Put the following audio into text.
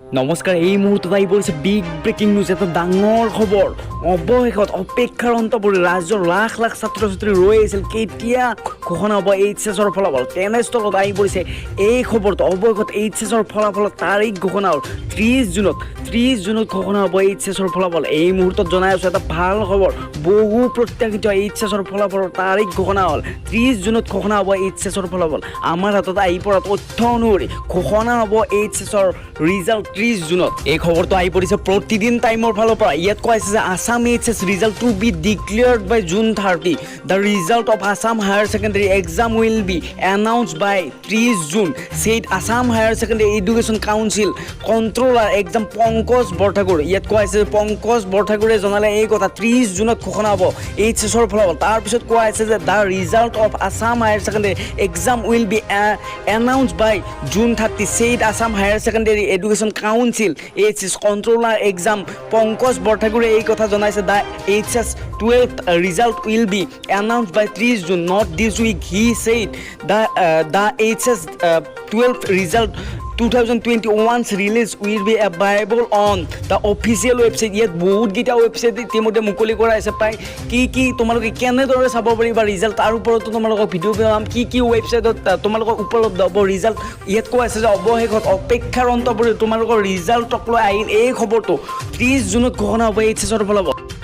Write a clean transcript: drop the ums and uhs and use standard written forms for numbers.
নমস্কাৰ এই মুহূৰ্তত আহি পৰিছে বিগ ব্ৰেকিং নিউজ এটা ডাঙৰ খবৰ অৱশেষত অপেক্ষাৰ অন্ত পৰি ৰাজ্যৰ লাখ লাখ ছাত্ৰ ছাত্ৰী ৰৈ আছিল কেতিয়া ঘোষণা হ'ব এইচএছৰ ফলাফল তেনেস্থলত আহি পৰিছে এই খবৰটো অৱশেষত এইচএছৰ ফলাফলৰ তাৰিখ ঘোষণা হ'ল 30 জুনত ঘোষণা হ'ব এইচএছৰ ফলাফল এই মুহূৰ্তত জনাই আছোঁ এটা ভাল খবৰ বহু প্ৰত্যাশিত এইচএছৰ ফলাফলৰ তাৰিখ ঘোষণা হ'ল 30 জুনত ঘোষণা হ'ব এইচএছৰ ফলাফল আমাৰ হাতত আহি পৰা তথ্য অনুসৰি ঘোষণা হ'ব এইচএছৰ ৰিজাল্ট 30 জুনত এই খবৰটো আহি পৰিছে প্ৰতিদিন টাইমৰ ফালৰ পৰা ইয়াত কোৱা হৈছে যে Assam HS result to be declared by June 30 the result of Assam higher secondary exam will be announced by 30 June said Assam higher secondary education council controller exam Pankaj Borthakur ইয়াত কোৱা হৈছে পংকজ বৰঠাকুৰে জনালে এই কথা 30 জুনত ঘোষণা হ'ব এইচএছৰ ফলাফল তাৰপিছত কোৱা হৈছে যে the result of Assam higher secondary exam will be announced by June 30 said Assam higher secondary education council HS controller exam Pankaj বৰঠাকুৰে এই কথা জনাইছে the HS 12th result will be announced by 30 June not this week he said the HS 12th result 2021's release will be available on the official website ইয়াত বহুত গিটা website ইতিমধ্যে মুকলি কৰা আছে পাই কি তোমালোকে কেনেদৰে চাব পাৰিবা ৰিজাল্ট তাৰ ওপৰতো তোমালোকক ভিডিঅ' বনাম কি ওয়েবসাইটত তোমালোকক উপলব্ধ হ'ব ৰিজাল্ট ইয়াত কোৱা আছে যে অৱশেষত অপেক্ষাৰ অন্ত পৰি তোমালোকৰ ৰিজাল্টক লৈ আহিল এই খবৰটো 30 জুনত ঘোষণা হ'ব এইচএছৰ ফলাফল